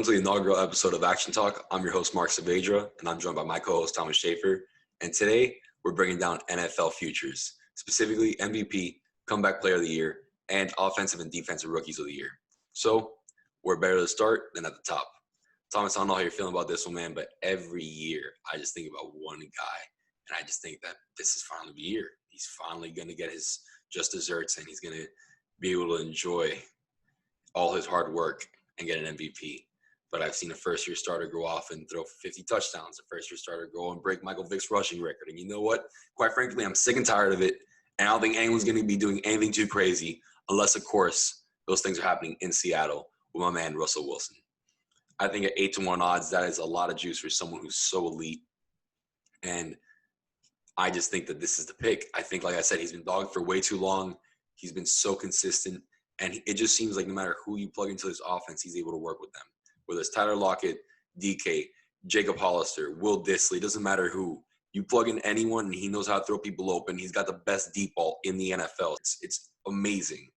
to the inaugural episode of Action Talk. I'm your host, Mark Saavedra, and I'm joined by my co-host, Thomas Shafer. And today, we're bringing down NFL futures, specifically MVP, Comeback Player of the Year, and Offensive and Defensive Rookies of the Year. So, where better to start than at the top? Thomas, I don't know how you're feeling about this one, man, but every year, I just think about one guy, and I just think that this is finally the year. He's finally going to get his just desserts, and he's going to be able to enjoy all his hard work and get an MVP. But I've seen a first-year starter go off and throw 50 touchdowns, a first-year starter go and break Michael Vick's rushing record. And you know what? Quite frankly, I'm sick and tired of it, and I don't think anyone's going to be doing anything too crazy unless, of course, those things are happening in Seattle with my man Russell Wilson. I think at 8-1 odds, that is a lot of juice for someone who's so elite. And I just think that this is the pick. I think, like I said, he's been dogged for way too long. He's been so consistent. And it just seems like no matter who you plug into his offense, he's able to work with them. Whether it's Tyler Lockett, DK, Jacob Hollister, Will Dissly, doesn't matter who. You plug in anyone, and he knows how to throw people open. He's got the best deep ball in the NFL. It's amazing.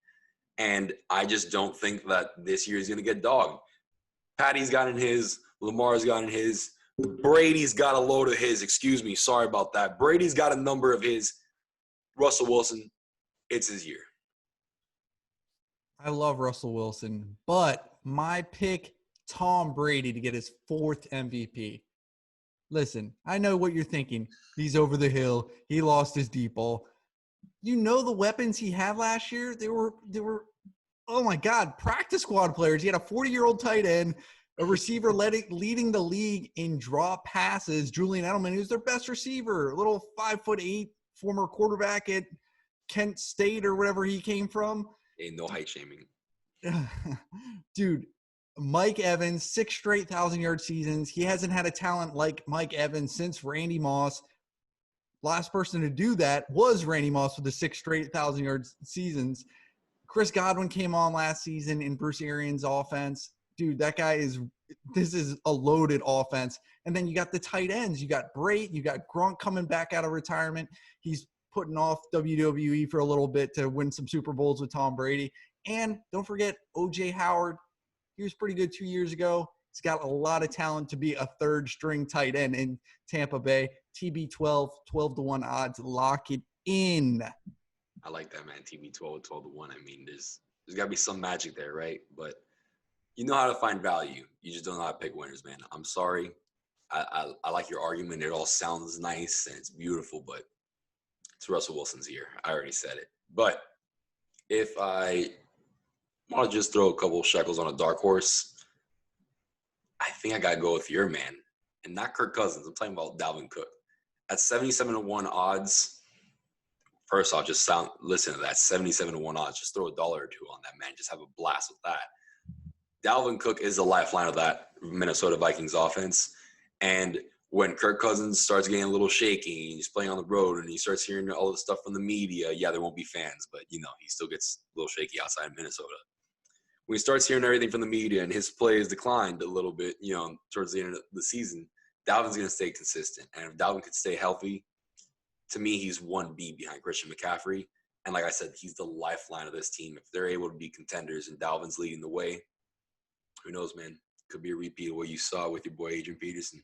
And I just don't think that this year is going to get dogged. Patty's gotten his. Lamar's gotten his. Brady's got a load of his. Excuse me. Sorry about that. Brady's got a number of his. Russell Wilson, it's his year. I love Russell Wilson, but my pick, Tom Brady, to get his 4th MVP. Listen, I know what you're thinking. He's over the hill. He lost his deep ball. You know the weapons he had last year? They were oh my God, practice squad players. He had a 40-year-old tight end, a receiver leading the league in drop passes. Julian Edelman, who's their best receiver, a little 5'8" former quarterback at Kent State or wherever he came from. Ain't no height shaming. Dude, Mike Evans, 6 straight 1,000-yard seasons. He hasn't had a talent like Mike Evans since Randy Moss. Last person to do that was Randy Moss with the 6 straight 1,000-yard seasons. Chris Godwin came on last season in Bruce Arians' offense. Dude, this is a loaded offense. And then you got the tight ends. You got Brait. You got Gronk coming back out of retirement. He's putting off WWE for a little bit to win some Super Bowls with Tom Brady. And don't forget O.J. Howard. He was pretty good 2 years ago. He's got a lot of talent to be a 3rd-string tight end in Tampa Bay. TB12, 12-1 odds. Lock it in. I like that, man. TB12, 12-1. I mean, there's got to be some magic there, right? But you know how to find value. You just don't know how to pick winners, man. I'm sorry. I like your argument. It all sounds nice and it's beautiful, but it's Russell Wilson's year. I already said it. But if I want to just throw a couple of shekels on a dark horse, I think I got to go with your man, and not Kirk Cousins. I'm talking about Dalvin Cook. At 77-1 odds, first off, listen to that. 77-1 odds. Just throw $1 or $2 on that, man. Just have a blast with that. Dalvin Cook is the lifeline of that Minnesota Vikings offense. And when Kirk Cousins starts getting a little shaky, and he's playing on the road, and he starts hearing all the stuff from the media, yeah, there won't be fans, but, he still gets a little shaky outside of Minnesota. When he starts hearing everything from the media and his play has declined a little bit, towards the end of the season, Dalvin's going to stay consistent. And if Dalvin could stay healthy, to me, he's 1B behind Christian McCaffrey. And like I said, he's the lifeline of this team. If they're able to be contenders and Dalvin's leading the way, who knows, man? Could be a repeat of what you saw with your boy Adrian Peterson.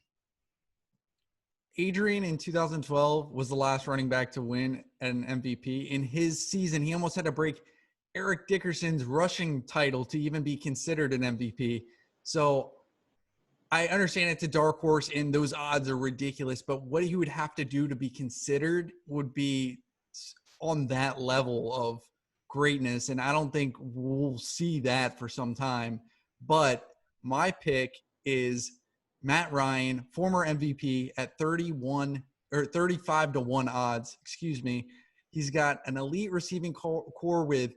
Adrian in 2012 was the last running back to win an MVP. In his season, he almost had to break Eric Dickerson's rushing title to even be considered an MVP. So I understand it's a dark horse and those odds are ridiculous, but what he would have to do to be considered would be on that level of greatness. And I don't think we'll see that for some time. But my pick is Matt Ryan, former MVP, at 35-1 odds. Excuse me. He's got an elite receiving core with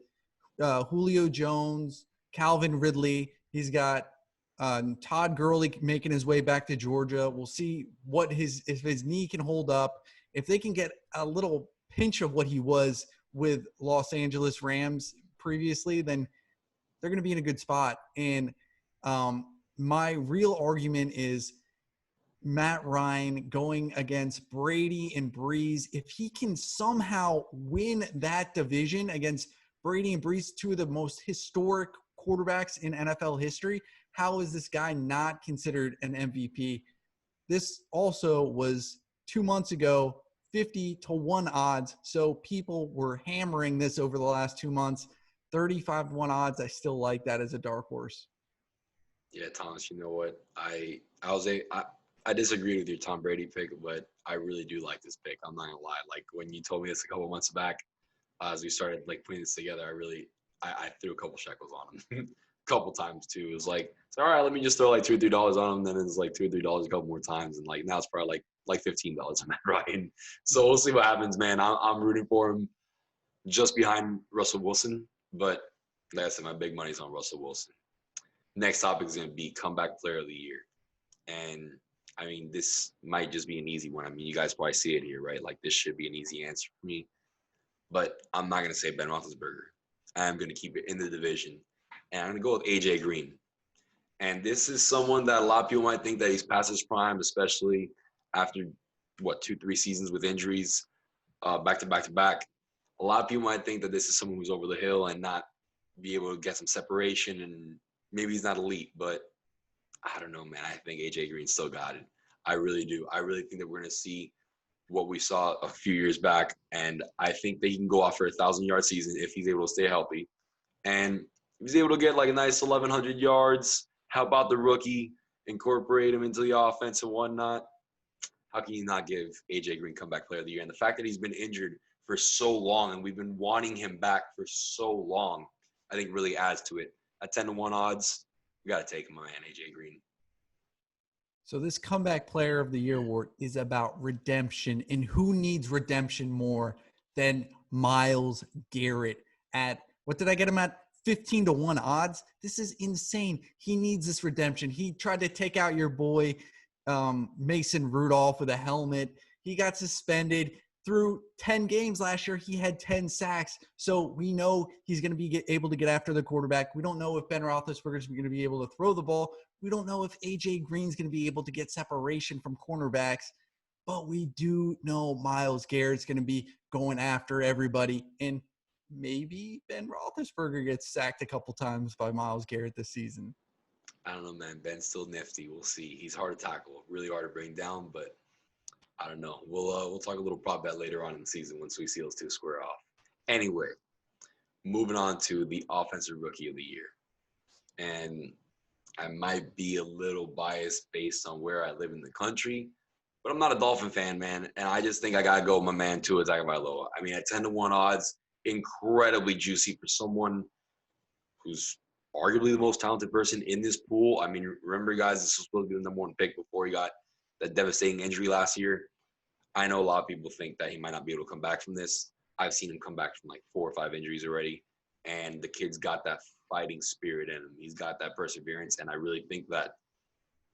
Julio Jones, Calvin Ridley. He's got Todd Gurley making his way back to Georgia. We'll see if his knee can hold up. If they can get a little pinch of what he was with Los Angeles Rams previously, then they're going to be in a good spot. And my real argument is Matt Ryan going against Brady and Breeze. If he can somehow win that division against Brady and Breeze, two of the most historic quarterbacks in NFL history, How is this guy not considered an MVP? This also was 2 months ago, 50-1 odds. So people were hammering this over the last 2 months. 35-1 odds. I still like that as a dark horse. Yeah, Thomas, you know what? I disagreed with your Tom Brady pick, but I really do like this pick. I'm not gonna lie. Like when you told me this a couple months back, as we started like putting this together, I threw a couple shekels on him. A couple times too. It was like, all right, let me just throw like $2 or $3 on him. Then it's like $2 or $3 a couple more times, and like now it's probably like $15 on that Ryan. So we'll see what happens, man. I'm rooting for him just behind Russell Wilson, but like I said, my big money's on Russell Wilson. Next topic is going to be comeback player of the year. And I mean, this might just be an easy one. I mean, you guys probably see it here, right? Like this should be an easy answer for me. But I'm not going to say Ben Roethlisberger. I'm going to keep it in the division. And I'm going to go with A.J. Green. And this is someone that a lot of people might think that he's past his prime, especially after, 2-3 seasons with injuries, back to back to back. A lot of people might think that this is someone who's over the hill and not be able to get some separation, and maybe he's not elite, but I don't know, man. I think A.J. Green still got it. I really do. I really think that we're going to see what we saw a few years back, and I think that he can go off for a 1,000-yard season if he's able to stay healthy. And if he's able to get like a nice 1,100 yards, how about the rookie, incorporate him into the offense and whatnot? How can you not give A.J. Green comeback player of the year? And the fact that he's been injured for so long and we've been wanting him back for so long, I think really adds to it. At 10-1 odds, we got to take him, my man, A.J. Green. So this comeback player of the year award is about redemption, and who needs redemption more than Myles Garrett at, what did I get him at? 15-1 odds. This is insane. He needs this redemption. He tried to take out your boy Mason Rudolph with a helmet. He got suspended. Through 10 games last year, he had 10 sacks. So we know he's going to be able to get after the quarterback. We don't know if Ben Roethlisberger is going to be able to throw the ball. We don't know if A.J. Green's going to be able to get separation from cornerbacks. But we do know Myles Garrett's going to be going after everybody. And maybe Ben Roethlisberger gets sacked a couple times by Myles Garrett this season. I don't know, man. Ben's still nifty. We'll see. He's hard to tackle, really hard to bring down, but I don't know. We'll talk a little prop bet later on in the season once we see those two square off. Anyway, moving on to the offensive rookie of the year. And I might be a little biased based on where I live in the country, but I'm not a Dolphin fan, man. And I just think I got to go with my man, Tua Tagovailoa. I mean, at 10-1 odds, incredibly juicy for someone who's arguably the most talented person in this pool. I mean, remember, guys, this was supposed to be the number one pick before he got that devastating injury last year. I know a lot of people think that he might not be able to come back from this. I've seen him come back from like 4 or 5 injuries already, and the kid's got that fighting spirit in him. He's got that perseverance, and I really think that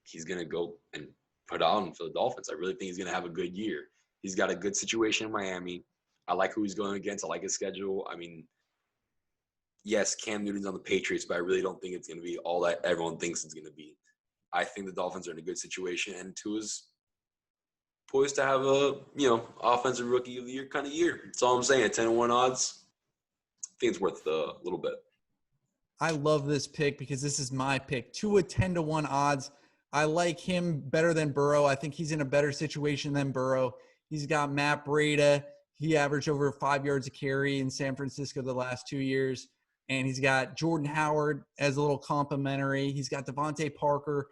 he's going to go and put on for the Dolphins. I really think he's going to have a good year. He's got a good situation in Miami. I like who he's going against. I like his schedule. I mean, yes, Cam Newton's on the Patriots, but I really don't think it's going to be all that everyone thinks it's going to be. I think the Dolphins are in a good situation, and Tua's poised to have a, offensive rookie of the year kind of year. That's all I'm saying. At 10-1 odds, I think it's worth a little bit. I love this pick because this is my pick. Tua 10-1 odds. I like him better than Burrow. I think he's in a better situation than Burrow. He's got Matt Breida. He averaged over 5 yards a carry in San Francisco the last 2 years. And he's got Jordan Howard as a little complimentary. He's got Devontae Parker.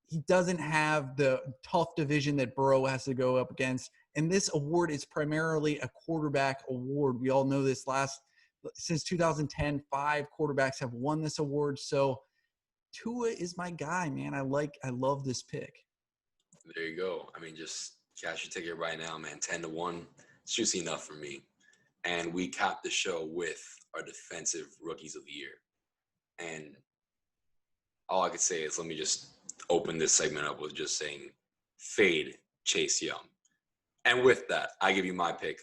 He doesn't have the tough division that Burrow has to go up against. And this award is primarily a quarterback award. We all know this. Since 2010, 5 quarterbacks have won this award. So Tua is my guy, man. I love this pick. There you go. I mean, just cash your ticket right now, man. 10-1. It's juicy enough for me. And we capped the show with our defensive rookies of the year. And all I could say is, let me just open this segment up with just saying, fade Chase Young. And with that, I give you my pick.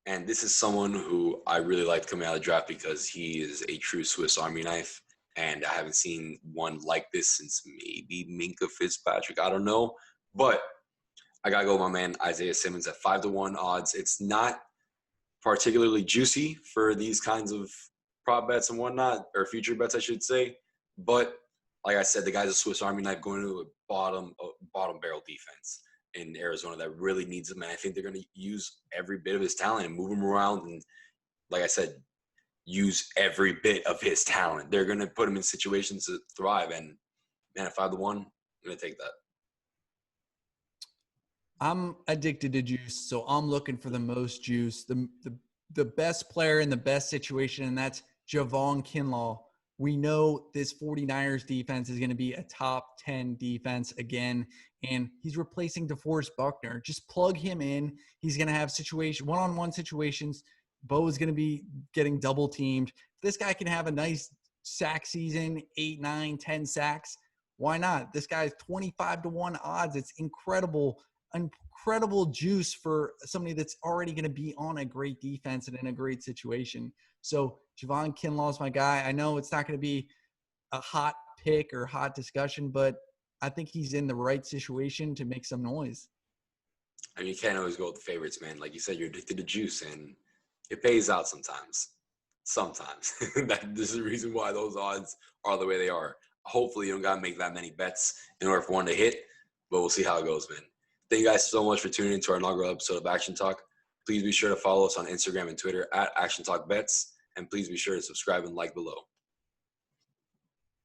And this is someone who I really liked coming out of the draft because he is a true Swiss Army knife. And I haven't seen one like this since maybe Minkah Fitzpatrick. I don't know. But I got to go with my man Isaiah Simmons at 5-1 odds. It's not particularly juicy for these kinds of prop bets and whatnot, or future bets, I should say. But like I said, the guy's a Swiss Army knife going to a bottom barrel defense in Arizona that really needs him. And I think they're going to use every bit of his talent and move him around. And like I said, use every bit of his talent. They're going to put him in situations to thrive. And man, if I had the one, I'm going to take that. I'm addicted to juice, so I'm looking for the most juice, the best player in the best situation, and that's Javon Kinlaw. We know this 49ers defense is going to be a top 10 defense again, and he's replacing DeForest Buckner. Just plug him in. He's going to have one-on-one situations. Bo is going to be getting double teamed. This guy can have a nice sack season, 8, 9, 10 sacks. Why not? This guy's 25-1 odds. It's incredible juice for somebody that's already going to be on a great defense and in a great situation. So Javon Kinlaw is my guy. I know it's not going to be a hot pick or hot discussion, but I think he's in the right situation to make some noise. I mean, you can't always go with the favorites, man. Like you said, you're addicted to juice, and it pays out sometimes. Sometimes. This is the reason why those odds are the way they are. Hopefully, you don't got to make that many bets in order for one to hit, but we'll see how it goes, man. Thank you guys so much for tuning into our inaugural episode of Action Talk. Please be sure to follow us on Instagram and Twitter at Action Talk Bets, and please be sure to subscribe and like below.